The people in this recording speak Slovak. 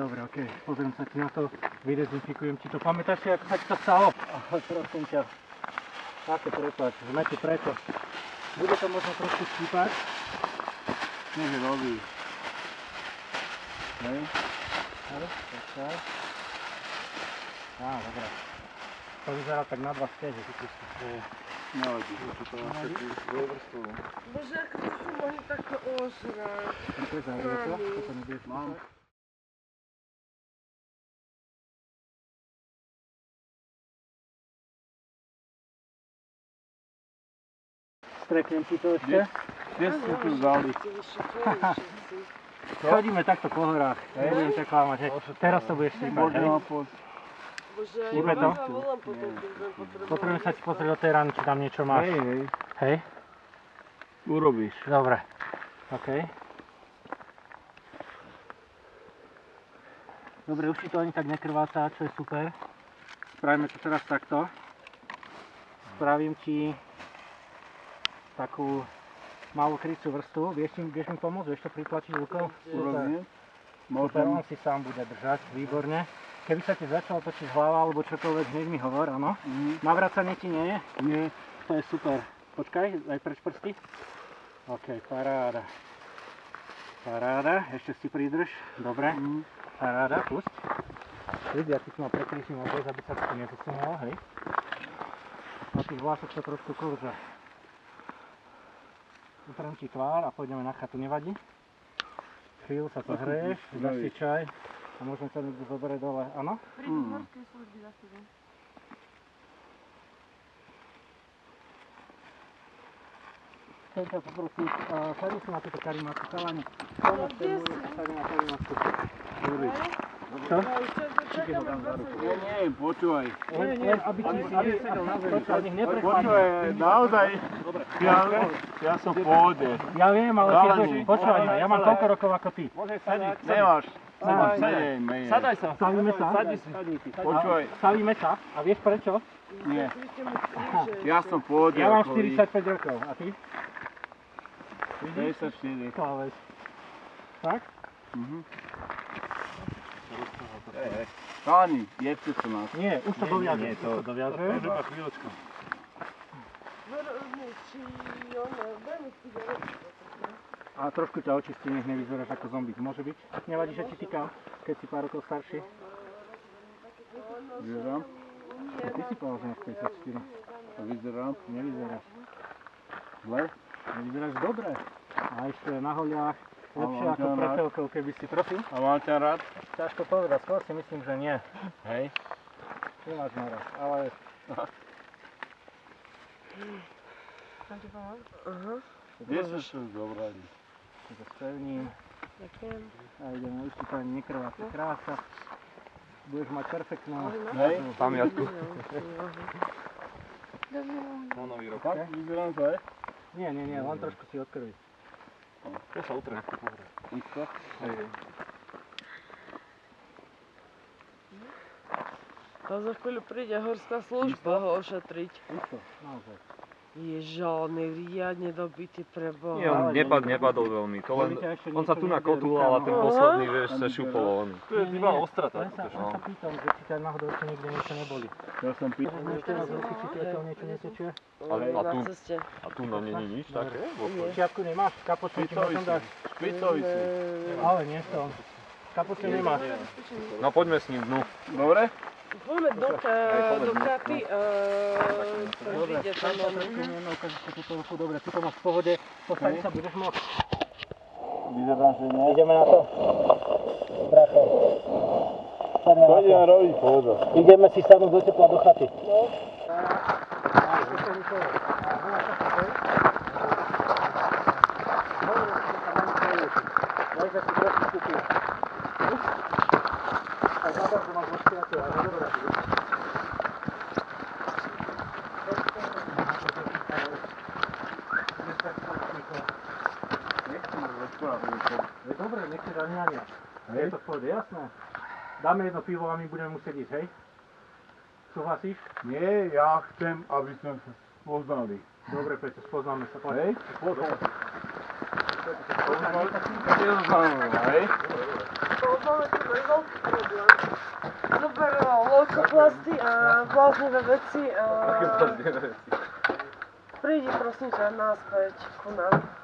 Dobre, okej. Pozriem sa ti na to, vydezinfikujem ti to. Pamätáš si, ako sa ti to stalo? Prosím ťa. Také prepáč, sme tu preto. Bude to možno trošku štípať. Nech robí. Hej? Tak. Á, dobre. To vyzerá tak na 2 steže, ty pustí. Nevadí. To máš takú dvojvrstovú. Bože, ako to sa mohli takto ožrať. To je závieko, toto nebudeš Mám. štípať. Streknem ti to ešte. Kde ste tu vzali? Chodíme takto po horách, nebudem ťa klamať, hej. Teraz to budeš štípať, hej. Bože, ja Štípe to? vám zavolám potom, keď budem potrebovať. Potrebujem sa ti pozrieť do tej rany, či tam niečo máš. Hej. Hej? Urobíš. Dobre. OK. Dobre, už ti to ani tak nekrváca, čo je super. Spravíme to teraz takto. Spravím ti takú malú kryciu vrstvu. Vieš mi pomôcť? Vieš to pritlačiť rukou? Urobím. Super, on si sám bude držať, výborne. Keby sa ti začala točiť hlava alebo čokoľvek, hneď mi hovor, áno. Navracanie ti nie je? Nie. To je super. Počkaj, daj preč prsty. OK, paráda. Paráda, ešte si pridrž. Dobre. Paráda, pusť. Vidí, ja ti tu prekryším obraz, aby sa to neposunula, hej. Na tých vlásoch sa trošku korža. Utrem ti tvár a pôjdeme na chatu, nevadí? Chvíľu sa zahreješ, dáš si čaj a môžeme sa niekde zoberieť dole, áno? Prídu z morskej služby za chvíľu. Chcem ťa poprosiť, sadni si na túto karimátu, chalani. No kde si? Sadni na karimátu. Čo? Nie, počúvaj. Nie, aby si sedel na zemi. Nech neprechladne. Počúvaj, naozaj. Ja som v pohode. Ja viem, ale ty budeš, počúvaj ma, ja mám toľko rokov ako ty. Nemáš. Sadaj. Sadaj sa. Stavíme sa? Počúvaj. Stavíme sa. A vieš prečo? Nie. Ja som v pohode. Ja mám 45 rokov. A ty? 54. Klavec. Tak? Chalani, jedzte sa nás. Nie, už to doviažem. Už to doviažem. Chvíľočku. Daj mi cigaretu. A trošku ťa očistí, nech nevyzeráš ako zombík. Môže byť? Nevadí, že ti týkam, keď si pár rokov starší? Vyzerám? Ty si povedal, že máš 54. A vyzerám? Nevyzeráš. Zle? Nevyzeráš dobre. A ešte na holiach lepšie mám ako ťa pred rád. telkou, keby si, prosím. A mám ťa rád? Ťažko povedať, skôr si myslím, že nie. Hej. Ty máš naraz, ale Mám ti pomôcť? Aha. Kde sa to zobrali? si to spevním. Ďakujem. A ideme, už ti to ani nekrváca krása. Budeš mať perfektnú. Hej. Pamiatku. Dobre. Nový rok. Tak, vyzerám zle? Nie, len trošku si odkrviť. To sa utrhne. Isto? A za chvíľu príde horská služba ho ošetriť. Isto, naozaj. Je žalný, riadne dobitý pre Boha. Nie, on nepadol veľmi. To len, on sa tu nakotúlal a ten posledný, vieš, sa šupol on. To je iba ostrata. Len sa pýtam, že či ťa náhodou ešte niekde niečo neboli. Ja som pýtal. Môžeme ešte raz ruky, či ti odtiaľ niečo netečie? A tu na není nič také? Čiapku nemáš? Kapočku ti môžem dať? Špicovici. Ale nie som. Kapočku nemáš. No poďme s ním dnu. Dobre? Poďme do kapy, príde tam. Toto ruku, dobre, ty to máš v pohode. Postaviť sa budeš môcť. Vyzerám, že nie. Ideme na to. Bracho. Čo ideme robiť? Pohoda. Ideme si sadnúť do tepla do chaty. No. Dobre, nechce zaňania. Je to v pohode, jasné. Dáme jedno pivo a my budeme musieť ísť, hej? Súhlasíš? Nie, ja chcem, aby sme sa poznali. Dobre, Peťo, spoznáme sa. Poď. Hej? Poznali. Hej? Máme tu aj veľký problém. Zober leukoplasty a bláznivé veci a prídi prosím ťa naspäť ku nám.